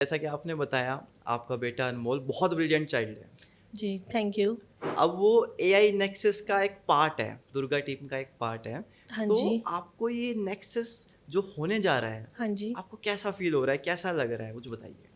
जैसा कि आपने बताया, आपका बेटा अनमोल बहुत ब्रिलियंट चाइल्ड है। जी, थैंक यू। अब वो एआई नेक्सस का एक पार्ट है, दुर्गा टीम का एक पार्ट है। हाँ तो जी, आपको ये नेक्सस जो होने जा रहा है, हाँ जी। आपको कैसा फ़ील हो रहा है? कैसा लग रहा है? कुछ बताइए।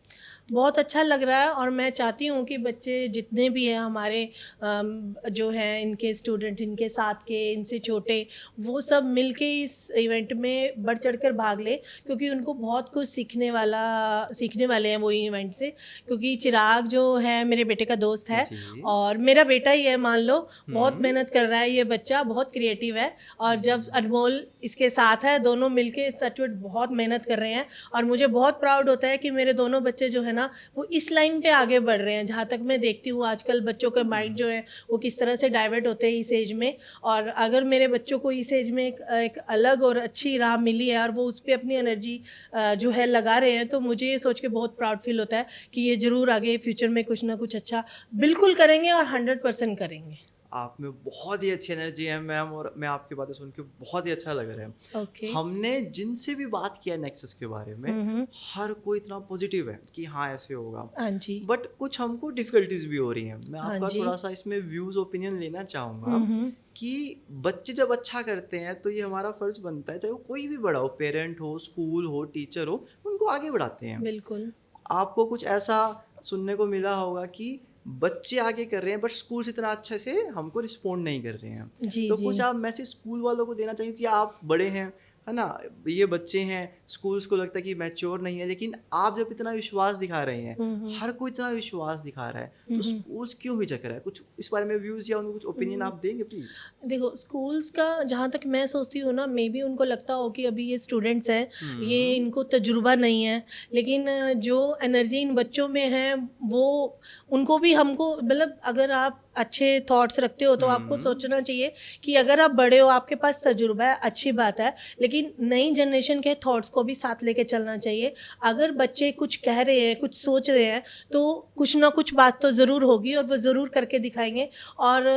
बहुत अच्छा लग रहा है और मैं चाहती हूँ कि बच्चे जितने भी हैं हमारे जो हैं इनके स्टूडेंट, इनके साथ के, इनसे छोटे, वो सब मिलके इस इवेंट में बढ़ चढ़कर भाग लें, क्योंकि उनको बहुत कुछ सीखने वाले हैं वो इवेंट से। क्योंकि चिराग जो है मेरे बेटे का दोस्त है जी। और मेरा बेटा ही है, मान लो। बहुत हुँ। मेहनत कर रहा है ये बच्चा, बहुत क्रिएटिव है। और जब अनमोल इसके साथ है, दोनों मिलके सचमुच बहुत मेहनत कर रहे हैं। और मुझे बहुत प्राउड होता है कि मेरे दोनों बच्चे जो है ना, वो इस लाइन पे आगे बढ़ रहे हैं। जहाँ तक मैं देखती हूँ आजकल बच्चों के माइंड जो है वो किस तरह से डाइवर्ट होते हैं इस एज में। और अगर मेरे बच्चों को इस एज में एक अलग और अच्छी राह मिली है और वो उस पर अपनी एनर्जी जो है लगा रहे हैं, तो मुझे ये सोच के बहुत प्राउड फील होता है कि ये ज़रूर आगे फ्यूचर में कुछ ना कुछ अच्छा बिल्कुल करेंगे और 100% करेंगे। आप में बहुत ही अच्छी एनर्जी है मैम, और मैं आपकी बातें सुन के बहुत ही अच्छा लग रहा है। ओके। हमने जिनसे भी बात किया नेक्सस के बारे में, हम्म। हर कोई इतना पॉजिटिव है कि हाँ ऐसे होगा। हाँ जी। बट कुछ हमको डिफ़िकल्टीज भी हो रही हैं। मैं हाँ आपका जी। थोड़ा सा इसमें व्यूज़ ओपिनियन लेना चाहूँगा हम्म। कि बच्चे जब अच्छा करते हैं तो ये हमारा फ़र्ज़ बनता है, चाहे वो कोई भी बड़ा हो, पेरेंट हो, स्कूल हो, टीचर हो, उनको आगे बढ़ाते हैं। बिल्कुल। आपको कुछ ऐसा सुनने को मिला होगा कि बच्चे आगे कर रहे हैं बट स्कूल्स इतना अच्छे से हमको रिस्पॉन्ड नहीं कर रहे हैं। जी तो जी। कुछ आप मैसेज स्कूल वालों को देना चाहिए कि आप बड़े हैं, है ना? ये बच्चे हैं, स्कूल्स को लगता है कि मैच्योर नहीं है, लेकिन आप जब इतना विश्वास दिखा रहे हैं, हम्म। हर कोई इतना विश्वास दिखा रहा है, तो हम्म। स्कूल्स क्यों हिचक रहा है? कुछ इस बारे में व्यूज़ या उनको कुछ ओपिनियन हम्म। आप देंगे प्लीज़? देखो, स्कूल्स का जहाँ तक मैं सोचती हूँ ना, मे बी उनको लगता हो कि अभी ये स्टूडेंट्स हैं, ये हुँ। इनको तजुर्बा नहीं है। लेकिन जो एनर्जी इन बच्चों में है, वो उनको भी हमको मतलब, अगर आप अच्छे थॉट्स रखते हो तो आपको हुँ। सोचना चाहिए कि अगर आप बड़े हो, आपके पास तजुर्बा है, अच्छी बात है, लेकिन नई जनरेशन के थॉट्स को भी साथ लेके चलना चाहिए। अगर बच्चे कुछ कह रहे हैं, कुछ सोच रहे हैं, तो कुछ ना कुछ बात तो ज़रूर होगी और वो ज़रूर करके दिखाएंगे। और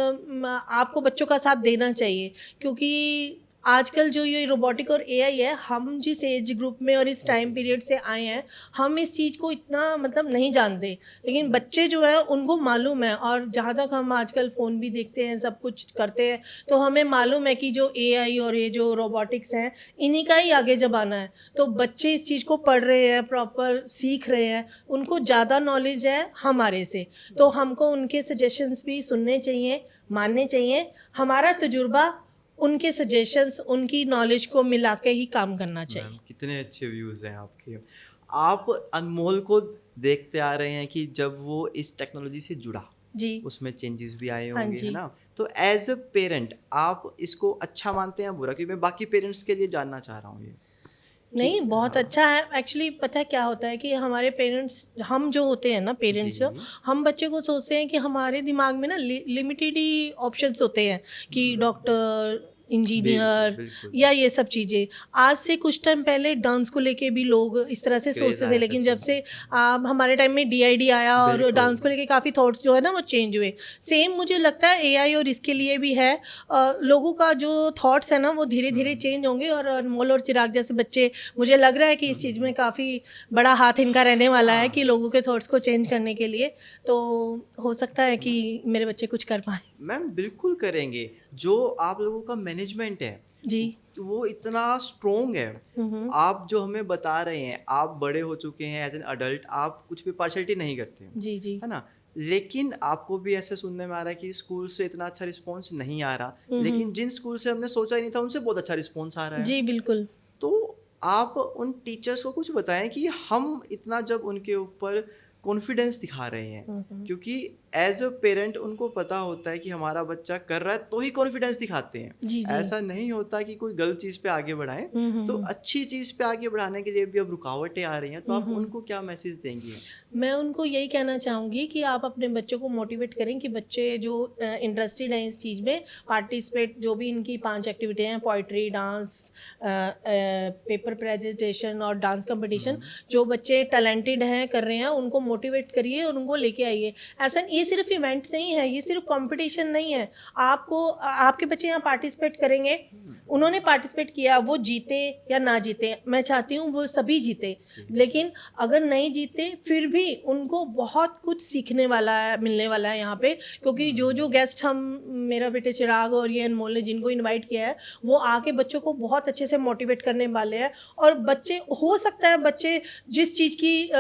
आपको बच्चों का साथ देना चाहिए, क्योंकि आजकल जो ये रोबोटिक और एआई है, हम जिस एज ग्रुप में और इस टाइम जी। पीरियड से आए हैं, हम इस चीज़ को इतना मतलब नहीं जानते। लेकिन बच्चे जो है उनको मालूम है। और जहाँ तक हम आजकल फ़ोन भी देखते हैं, सब कुछ करते हैं, तो हमें मालूम है कि जो एआई और ये जो रोबोटिक्स हैं, इन्हीं का ही आगे ज़माना है। तो बच्चे इस चीज़ को पढ़ रहे हैं, प्रॉपर सीख रहे हैं, उनको ज़्यादा नॉलेज है हमारे से। तो हमको उनके सजेशंस भी सुनने चाहिए, मानने चाहिए। हमारा तजुर्बा उनके सजेशंस, उनकी नॉलेज को मिला के ही काम करना मैम चाहिए। कितने अच्छे व्यूज़ हैं आपके। आप अनमोल को देखते आ रहे हैं कि जब वो इस टेक्नोलॉजी से जुड़ा, जी। उसमें चेंजेस भी आए हाँ होंगे, है जी। ना? तो एज़ अ पेरेंट आप इसको अच्छा मानते हैं या बुरा? क्योंकि मैं बाकी पेरेंट्स के लिए जानना चाह रहा हूँ ये कि नहीं, बहुत हाँ। अच्छा है। एक्चुअली पता है क्या होता है कि हमारे पेरेंट्स, हम जो होते हैं ना, पेरेंट्स जो, जी। हम बच्चे को सोचते हैं कि हमारे दिमाग में ना लिमिटेड ही ऑप्शंस होते हैं कि हुँ। डॉक्टर, बिल्कुल, इंजीनियर बिल्कुल। या ये सब चीज़ें। आज से कुछ टाइम पहले डांस को लेके भी लोग इस तरह से क्रेज़ सोचते थे, आया था, लेकिन जब जी। से हमारे टाइम में डीआईडी आया और बिल्कुल। डांस को लेके काफ़ी थॉट्स जो है ना वो चेंज हुए। सेम मुझे लगता है एआई और इसके लिए भी है। लोगों का जो थॉट्स है ना वो धीरे-धीरे हुँ। चेंज होंगे। और अनमोल और चिराग जैसे बच्चे, मुझे लग रहा है कि हुँ, इस हुँ, चीज़ हुँ। में काफ़ी बड़ा हाथ इनका रहने वाला है कि हाँ। लोगों के थॉट्स को चेंज करने के लिए। तो हो सकता है कि मेरे बच्चे कुछ कर पाएँ। मैम बिल्कुल करेंगे। जो आप लोगों का मैनेजमेंट है, जी। वो इतना स्ट्रॉन्ग है। हुँ, हुँ। आप जो हमें बता रहे हैं, आप बड़े हो चुके हैं एज़ एन अडल्ट, आप कुछ भी पार्शियलिटी नहीं करते, जी, जी। है ना? लेकिन आपको भी ऐसे सुनने में आ रहा है कि स्कूल से इतना अच्छा रिस्पॉन्स नहीं आ रहा, हुँ, हुँ। लेकिन जिन स्कूल से हमने सोचा ही नहीं था, उनसे बहुत अच्छा रिस्पॉन्स आ रहा है। जी, बिल्कुल। तो आप उन टीचर्स को कुछ बताएं कि हम इतना जब उनके ऊपर कॉन्फिडेंस दिखा रहे हैं, हुँ, हुँ। क्योंकि एज अ पेरेंट उनको पता होता है कि हमारा बच्चा कर रहा है तो ही कॉन्फिडेंस दिखाते हैं। जी, जी। ऐसा नहीं होता कि कोई गलत चीज़ पे आगे बढ़ाएं। हुँ, हुँ, तो हुँ। अच्छी चीज़ पे आगे बढ़ाने के लिए भी अब रुकावटें आ रही हैं, तो हुँ, आप हुँ। उनको क्या मैसेज देंगी? मैं उनको यही कहना चाहूँगी कि आप अपने बच्चों को मोटिवेट करें कि बच्चे जो इंटरेस्टेड हैं इस चीज़ में, पार्टिसिपेट, जो भी इनकी 5 एक्टिविटी हैं, पोएट्री, डांस, पेपर प्रेजेंटेशन और डांस कंपटीशन, हम्म। जो बच्चे टैलेंटेड हैं, कर रहे हैं, उनको मोटिवेट करिए और उनको लेके आइए। ऐसा ये सिर्फ इवेंट नहीं है, ये सिर्फ कंपटीशन नहीं है। आपको आपके बच्चे यहाँ पार्टिसिपेट करेंगे, उन्होंने पार्टिसिपेट किया, वो जीते या ना जीते, मैं चाहती हूँ वो सभी जीते, लेकिन अगर नहीं जीते फिर भी उनको बहुत कुछ सीखने वाला है, मिलने वाला है यहाँ पे। क्योंकि जो गेस्ट हम, मेरा बेटे चिराग और ये अनमोल ने जिनको इनवाइट किया है, वो आके बच्चों को बहुत अच्छे से मोटिवेट करने वाले हैं। और बच्चे, हो सकता है बच्चे जिस चीज़ की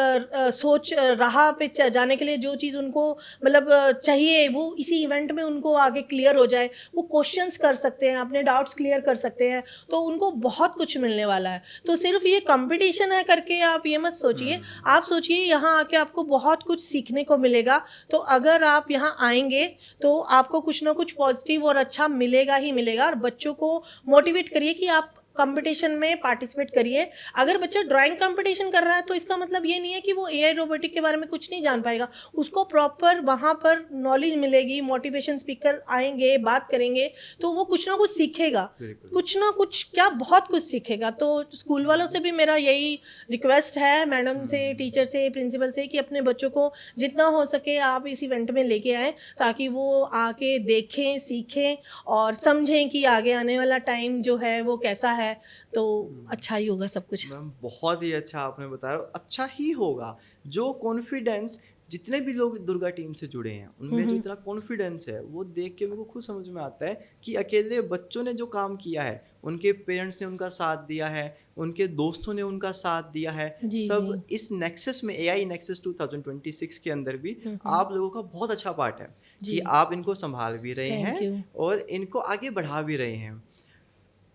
सोच राह पे जाने के लिए जो चीज़ उनको मतलब चाहिए, वो इसी इवेंट में उनको आगे क्लियर हो जाए। वो क्वेश्चंस कर सकते हैं, अपने डाउट्स क्लियर कर सकते हैं, तो उनको बहुत कुछ मिलने वाला है। तो सिर्फ ये कंपटीशन है करके आप ये मत सोचिए, आप सोचिए यहाँ आके आपको बहुत कुछ सीखने को मिलेगा। तो अगर आप यहाँ आएंगे तो आपको कुछ ना कुछ पॉजिटिव और अच्छा मिलेगा ही मिलेगा। और बच्चों को मोटिवेट करिए कि आप कंपटीशन में पार्टिसिपेट करिए। अगर बच्चा ड्राइंग कंपटीशन कर रहा है तो इसका मतलब ये नहीं है कि वो एआई रोबोटिक के बारे में कुछ नहीं जान पाएगा। उसको प्रॉपर वहाँ पर नॉलेज मिलेगी, मोटिवेशन स्पीकर आएंगे, बात करेंगे, तो वो कुछ ना कुछ सीखेगा, कुछ ना कुछ क्या, बहुत कुछ सीखेगा। तो स्कूल वालों से भी मेरा यही रिक्वेस्ट है, मैडम से, टीचर से, प्रिंसिपल से, कि अपने बच्चों को जितना हो सके आप इस इवेंट में लेके आएँ, ताकि वो आके देखें, सीखें और समझें कि आगे आने वाला टाइम जो है वो कैसा है। तो अच्छा ही होगा सब कुछ। मैम बहुत ही अच्छा आपने बताया, अच्छा ही होगा। जो कॉन्फिडेंस, जितने भी लोग दुर्गा टीम से जुड़े हैं उनमें जो इतना कॉन्फिडेंस है, वो देख के मेरे को खुद समझ में आता है कि अकेले बच्चों ने जो काम किया है, उनके पेरेंट्स ने उनका साथ दिया है, उनके दोस्तों ने उनका साथ दिया है, सब इस नेक्सस में, एआई नेक्सस 2026 के अंदर भी आप लोगों का बहुत अच्छा पार्ट है कि आप इनको संभाल भी रहे हैं और इनको आगे बढ़ा भी रहे हैं।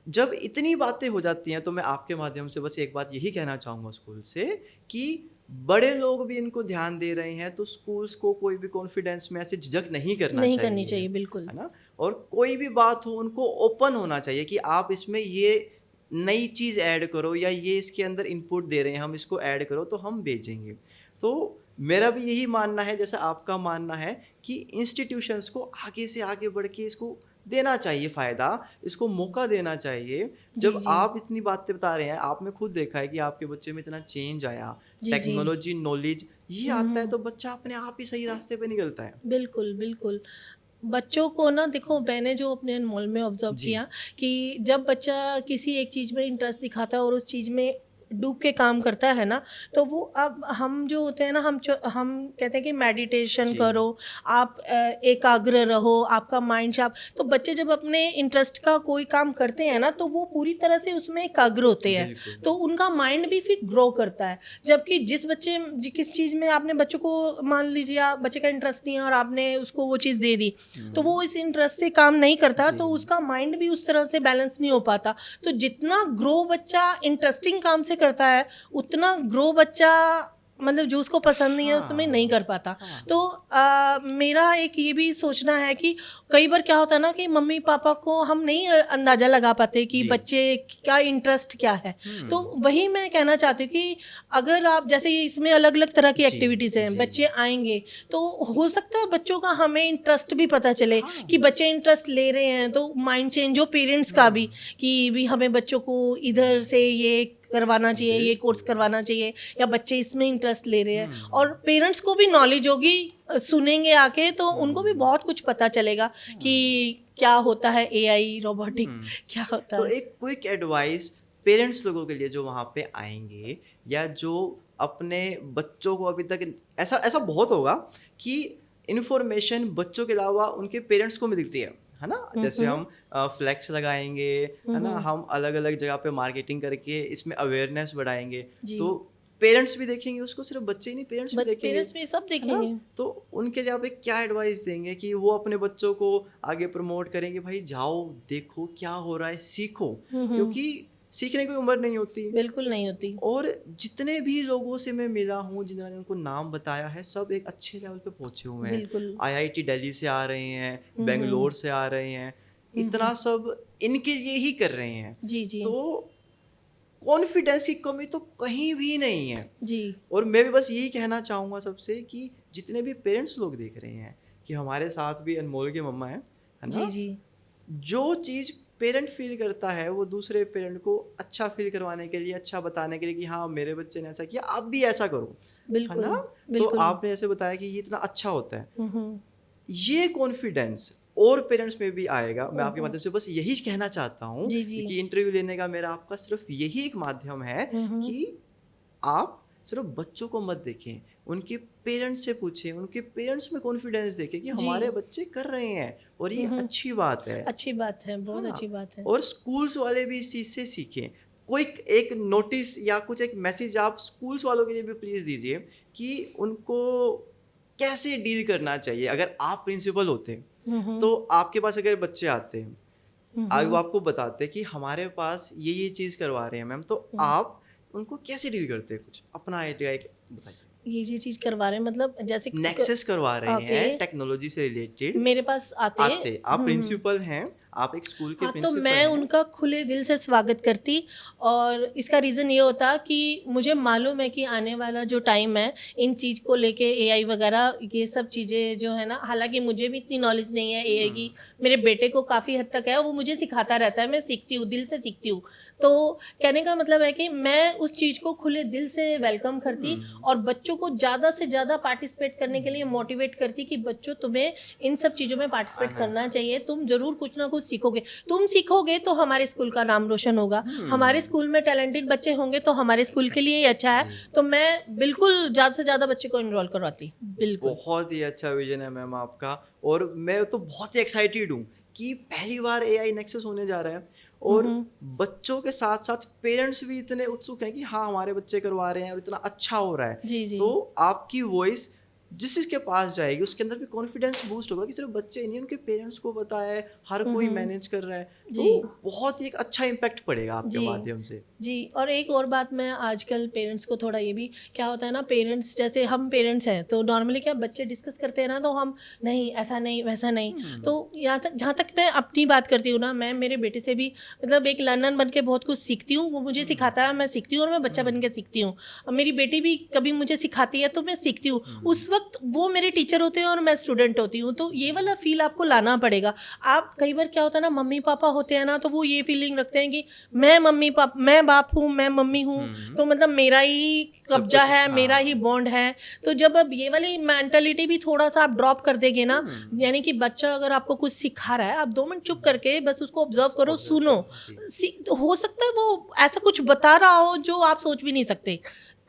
जब इतनी बातें हो जाती हैं तो मैं आपके माध्यम से बस एक बात यही कहना चाहूँगा स्कूल से, कि बड़े लोग भी इनको ध्यान दे रहे हैं, तो स्कूल्स को कोई भी कॉन्फिडेंस में ऐसे झिझक नहीं करनी चाहिए, बिल्कुल, है ना। और कोई भी बात हो उनको ओपन होना चाहिए कि आप इसमें ये नई चीज़ ऐड करो, या ये इसके अंदर इनपुट दे रहे हैं, हम इसको ऐड करो तो हम भेजेंगे। तो मेरा भी यही मानना है, जैसा आपका मानना है, कि इंस्टीट्यूशंस को आगे से आगे बढ़ के इसको देना चाहिए फ़ायदा, इसको मौका देना चाहिए। जब आप इतनी बातें बता रहे हैं, आपने खुद देखा है कि आपके बच्चे में इतना चेंज आया, टेक्नोलॉजी, नॉलेज ये आता है, तो बच्चा अपने आप ही सही रास्ते पे निकलता है। बिल्कुल, बिल्कुल। बच्चों को ना, देखो मैंने जो अपने अनमोल में ऑब्जर्व किया कि जब बच्चा किसी एक चीज़ में इंटरेस्ट दिखाता है और उस चीज़ में डूब के काम करता है ना, तो वो, अब हम जो होते हैं ना, हम कहते हैं कि मेडिटेशन करो, आप एकाग्र रहो, आपका माइंड शार्प। तो बच्चे जब अपने इंटरेस्ट का कोई काम करते हैं ना, तो वो पूरी तरह से उसमें एकाग्र होते हैं, तो उनका माइंड भी फिर ग्रो करता है। जबकि किस चीज़ में आपने बच्चों को, मान लीजिए आप बच्चे का इंटरेस्ट नहीं है और आपने उसको वो चीज़ दे दी, तो वो इस इंटरेस्ट से काम नहीं करता, तो उसका माइंड भी उस तरह से बैलेंस नहीं हो पाता। तो जितना ग्रो बच्चा इंटरेस्टिंग काम से करता है, उतना ग्रो बच्चा मतलब जो उसको पसंद नहीं है उसमें नहीं कर पाता। तो मेरा एक ये भी सोचना है कि कई बार क्या होता है ना कि मम्मी पापा को हम नहीं अंदाज़ा लगा पाते कि बच्चे का इंटरेस्ट क्या है। तो वही मैं कहना चाहती हूँ कि अगर आप, जैसे इसमें अलग अलग तरह की एक्टिविटीज़ हैं, बच्चे आएंगे तो हो सकता है बच्चों का हमें इंटरेस्ट भी पता चले कि बच्चे इंटरेस्ट ले रहे हैं, तो माइंड चेंज हो पेरेंट्स का भी, कि भी हमें बच्चों को इधर से ये करवाना चाहिए, ये कोर्स करवाना चाहिए, या बच्चे इसमें इंटरेस्ट ले रहे हैं। और पेरेंट्स को भी नॉलेज होगी, सुनेंगे आके तो उनको भी बहुत कुछ पता चलेगा कि क्या होता है एआई रोबोटिक, क्या होता तो है। एक क्विक एडवाइस पेरेंट्स लोगों के लिए जो वहाँ पे आएंगे, या जो अपने बच्चों को, अभी तक ऐसा बहुत होगा कि इन्फॉर्मेशन बच्चों के अलावा उनके पेरेंट्स को मिलती है ना। जैसे हम फ्लैक्स लगाएंगे, है ना, हम अलग अलग जगह पे मार्केटिंग करके इसमें अवेयरनेस बढ़ाएंगे, तो पेरेंट्स भी देखेंगे उसको, सिर्फ बच्चे ही नहीं, पेरेंट्स भी देखेंगे, पेरेंट्स भी सब देखेंगे। तो उनके लिए आप एक क्या एडवाइस देंगे कि वो अपने बच्चों को आगे प्रमोट करेंगे, भाई जाओ देखो क्या हो रहा है, सीखो, क्योंकि सीखने की उम्र नहीं होती, बिल्कुल नहीं होती। और जितने भी लोगों से मैं मिला हूँ, जिन्होंने उनको नाम बताया है, सब एक अच्छे लेवल पे पहुँचे हुए हैं। आईआईटी दिल्ली से आ रहे हैं, बेंगलोर से आ रहे हैं, इतना सब इनके लिए ही कर रहे हैं। तो कॉन्फिडेंस की कमी तो कहीं भी नहीं है जी। और मैं भी बस यही कहना चाहूँगा सबसे कि जितने भी पेरेंट्स लोग देख रहे हैं, कि हमारे साथ भी अनमोल के मम्मा है ना, जी। जो चीज़ पेरेंट फील करता है वो दूसरे पेरेंट को अच्छा फील करवाने के लिए, अच्छा बताने के लिए कि हाँ मेरे बच्चे ने ऐसा किया, आप भी ऐसा करो, है बिल्कुल, ना। तो बिल्कुल। आपने ऐसे बताया कि ये इतना अच्छा होता है, हम्म, ये कॉन्फिडेंस और पेरेंट्स में भी आएगा। मैं आपके हम्म, माध्यम से बस यही कहना चाहता हूँ जी जी। कि इंटरव्यू लेने का मेरा आपका सिर्फ यही एक माध्यम है हम्म, कि आप सिर्फ बच्चों को मत देखें, उनके पेरेंट्स से पूछें, उनके पेरेंट्स में कॉन्फिडेंस देखें कि जी। हमारे बच्चे कर रहे हैं और ये अच्छी बात है। अच्छी बात है, बहुत हाँ, अच्छी बात है। और स्कूल्स वाले भी इस चीज़ से सीखें। कोई एक नोटिस या कुछ एक मैसेज आप स्कूल्स वालों के लिए भी प्लीज़ दीजिए कि उनको कैसे डील करना चाहिए। अगर आप प्रिंसिपल होते हम्म, तो आपके पास अगर बच्चे आते हैं, आज वो हम्म, आपको बताते कि हमारे पास ये चीज़ करवा रहे हैं मैम, तो आप उनको कैसे डील करते हैं? कुछ अपना आइडिया एक बताइए। ये चीज करवा रहे हैं मतलब जैसे नेक्सस करवा रहे ओके, हैं टेक्नोलॉजी से रिलेटेड, मेरे पास आते। आते आप प्रिंसिपल हैं, आप एक स्कूल के हाँ, तो प्रिंसिपल मैं हैं। उनका खुले दिल से स्वागत करती, और इसका रीज़न ये होता कि मुझे मालूम है कि आने वाला जो टाइम है इन चीज़ को लेके, एआई वगैरह ये सब चीज़ें जो है ना, हालांकि मुझे भी इतनी नॉलेज नहीं है एआई की, मेरे बेटे को काफ़ी हद तक है, वो मुझे सिखाता रहता है, मैं सीखती हूँ, दिल से सीखती हूँ। तो कहने का मतलब है कि मैं उस चीज़ को खुले दिल से वेलकम करती और बच्चों को ज़्यादा से ज़्यादा पार्टिसिपेट करने के लिए मोटिवेट करती कि बच्चों तुम्हें इन सब चीज़ों में पार्टिसिपेट आना करना चाहिए, तुम ज़रूर कुछ ना कुछ सीखोगे, तुम सीखोगे तो हमारे स्कूल का नाम रोशन होगा, हमारे स्कूल में टैलेंटेड बच्चे होंगे तो हमारे स्कूल के लिए ही अच्छा है। जी। तो मैं बिल्कुल ज़्यादा से ज़्यादा बच्चे को इनरोल करवाती, बिल्कुल। बहुत ही अच्छा विजन है मैम आपका, और मैं तो बहुत ही एक्साइटेड हूँ कि पहली बार एआई नेक्सस होने जा रहा है, और बच्चों के साथ साथ पेरेंट्स भी इतने उत्सुक हैं कि हाँ हमारे बच्चे करवा रहे हैं और इतना अच्छा हो रहा है। जी जी। तो आपकी वॉइस जिस के पास जाएगी उसके अंदर भी कॉन्फिडेंस बूस्ट होगा कि सिर्फ बच्चे नहीं, उनके पेरेंट्स को पता है, हर कोई मैनेज कर रहा है, तो जी बहुत ही एक अच्छा इम्पैक्ट पड़ेगा आपके जी माध्यम से। जी। और एक और बात, मैं आजकल पेरेंट्स को थोड़ा ये भी क्या होता है ना, पेरेंट्स जैसे हम पेरेंट्स हैं तो नॉर्मली क्या बच्चे डिस्कस करते हैं ना, तो हम नहीं ऐसा नहीं वैसा नहीं, तो यहाँ तक जहाँ तक मैं अपनी बात करती हूँ ना, मैं मेरे बेटे से भी मतलब एक लर्नर बन के बहुत कुछ सीखती हूँ, वो मुझे सिखाता है, मैं सीखती हूँ, और मैं बच्चा बन के सीखती हूँ। और मेरी बेटी भी कभी मुझे सिखाती है तो मैं सीखती हूँ, उस वक्त वो मेरे टीचर होते हैं और मैं स्टूडेंट होती हूँ, तो ये वाला फील आपको लाना पड़ेगा। आप कई बार क्या होता है ना, मम्मी पापा होते हैं ना, तो वो ये फीलिंग रखते हैं कि मैं मम्मी पापा, मैं बाप हूँ, मैं मम्मी हूँ, तो मतलब मेरा ही सब कब्जा कुछ, है, मेरा ही हाँ। बॉन्ड है। तो जब अब ये वाली मेंटालिटी भी थोड़ा सा आप ड्रॉप कर देंगे ना, यानी कि बच्चा अगर आपको कुछ सिखा रहा है, आप 2 मिनट चुप करके बस उसको ऑब्जर्व करो, Observe सुनो। करो, जी। तो हो सकता है वो ऐसा कुछ बता रहा हो जो आप सोच भी नहीं सकते,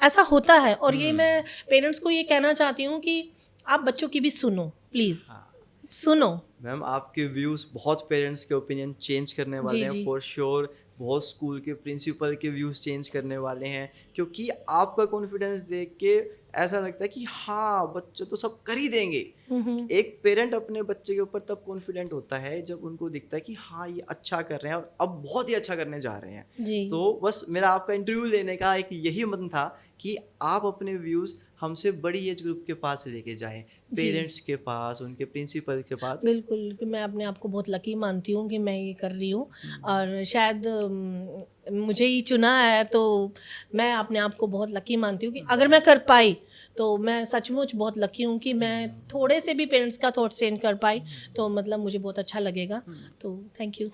ऐसा होता है। और ये मैं पेरेंट्स को ये कहना चाहती हूँ कि आप बच्चों की भी सुनो, प्लीज़ हाँ सुनो। मैम, आपके व्यूज़ बहुत पेरेंट्स के ओपिनियन चेंज करने वाले जी हैं जी फॉर श्योर। बहुत स्कूल के प्रिंसिपल के व्यूज़ चेंज करने वाले हैं, क्योंकि आपका कॉन्फिडेंस देख के ऐसा लगता है कि हाँ बच्चे तो सब कर ही देंगे। एक पेरेंट अपने बच्चे के ऊपर तब कॉन्फिडेंट होता है जब उनको दिखता है कि हाँ ये अच्छा कर रहे हैं और अब बहुत ही अच्छा करने जा रहे हैं। जी तो बस मेरा आपका इंटरव्यू लेने का एक यही मन था कि आप अपने व्यूज़ हमसे बड़ी एज ग्रुप के पास लेके जाएं, जी। पेरेंट्स के पास, उनके प्रिंसिपल के पास। बिल्कुल, कि मैं अपने आप को बहुत लकी मानती हूँ कि मैं ये कर रही हूँ, और शायद मुझे ही चुना है, तो मैं अपने आप को बहुत लकी मानती हूँ कि अगर मैं कर पाई तो मैं सचमुच बहुत लकी हूँ कि मैं थोड़े से भी पेरेंट्स का थॉट चेंज कर पाई, तो मतलब मुझे बहुत अच्छा लगेगा। तो thank you.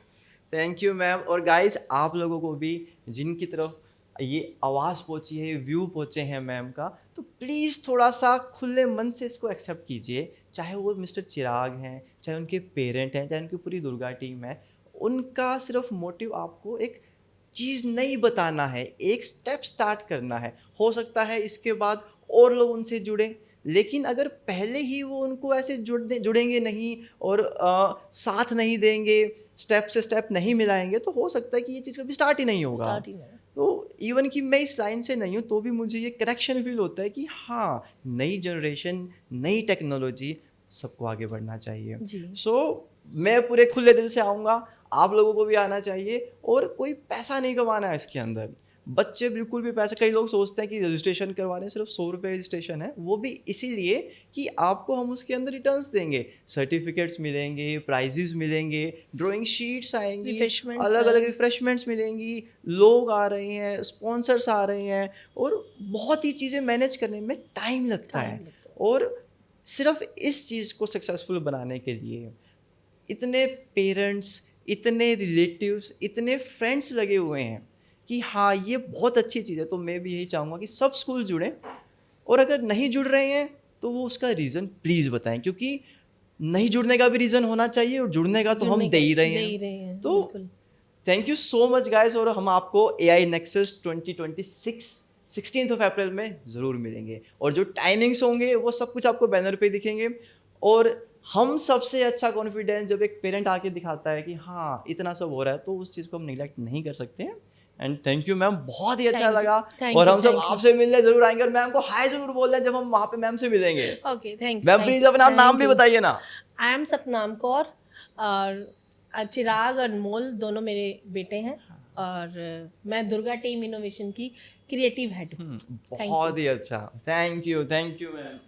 Thank you ma'am. और गाइस, आप लोगों को भी जिनकी तरफ ये आवाज़ पहुंची है, व्यू पहुंचे हैं मैम का, तो प्लीज़ थोड़ा सा खुले मन से इसको एक्सेप्ट कीजिए। चाहे वो मिस्टर चिराग हैं, चाहे उनके पेरेंट हैं, चाहे उनकी पूरी दुर्गा टीम है, उनका सिर्फ मोटिव आपको एक चीज़ नहीं बताना है, एक स्टेप स्टार्ट करना है। हो सकता है इसके बाद और लोग उनसे जुड़ें, लेकिन अगर पहले ही वो उनको ऐसे जुड़ेंगे नहीं और साथ नहीं देंगे, स्टेप से स्टेप नहीं मिलाएंगे, तो हो सकता है कि ये चीज़ कभी स्टार्ट ही नहीं होगा। स्टार्ट ही नहीं। तो इवन कि मैं इस लाइन से नहीं हूँ तो भी मुझे ये कनेक्शन फील होता है कि हाँ, नई जनरेशन, नई टेक्नोलॉजी, सबको आगे बढ़ना चाहिए। जी सो मैं पूरे खुले दिल से आऊँगा, आप लोगों को भी आना चाहिए, और कोई पैसा नहीं कमाना है इसके अंदर। बच्चे बिल्कुल भी पैसे, कई लोग सोचते हैं कि रजिस्ट्रेशन करवाने सिर्फ 100 रुपये रजिस्ट्रेशन है, वो भी इसीलिए कि आपको हम उसके अंदर रिटर्न्स देंगे, सर्टिफिकेट्स मिलेंगे, प्राइजेस मिलेंगे, ड्राइंग शीट्स आएंगी, रिफ्रेशमेंट्स अलग अलग रिफ्रेशमेंट्स मिलेंगी, लोग आ रहे हैं, स्पॉन्सर्स आ रहे हैं, और बहुत ही चीज़ें मैनेज करने में टाइम लगता है। और सिर्फ इस चीज़ को सक्सेसफुल बनाने के लिए इतने पेरेंट्स, इतने रिलेटिव्स, इतने फ्रेंड्स लगे हुए हैं कि हाँ ये बहुत अच्छी चीज़ है। तो मैं भी यही चाहूँगा कि सब स्कूल जुड़ें, और अगर नहीं जुड़ रहे हैं तो वो उसका रीज़न प्लीज़ बताएं, क्योंकि नहीं जुड़ने का भी रीज़न होना चाहिए और जुड़ने का तो हम दे ही रहे हैं। तो बिल्कुल। Thank you so much guys, और हम आपको AI Nexus 2026 16th of April में ज़रूर मिलेंगे, और जो टाइमिंग्स होंगे वो सब कुछ आपको बैनर पे दिखेंगे। और हम सबसे अच्छा कॉन्फिडेंस जब एक पेरेंट आके दिखाता है कि हाँ इतना सब हो रहा है, तो उस चीज़ को हम निगलेक्ट नहीं कर सकते हैं। एंड थैंक यू मैम, बहुत ही अच्छा Thank you, लगा। thank और you, हम सब thank you. आपसे मिलने ज़रूर आएंगे, और मैम को हाय ज़रूर बोल रहे हैं जब हम वहाँ पे मैम से मिलेंगे। Okay, thank you. Ma'am please अपना नाम भी बताइए ना। आई एम सतनाम कौर, और चिराग और अनमोल दोनों मेरे बेटे हैं, और मैं दुर्गा टीम इनोवेशन की क्रिएटिव हेड हूँ। बहुत ही अच्छा, थैंक यू मैम।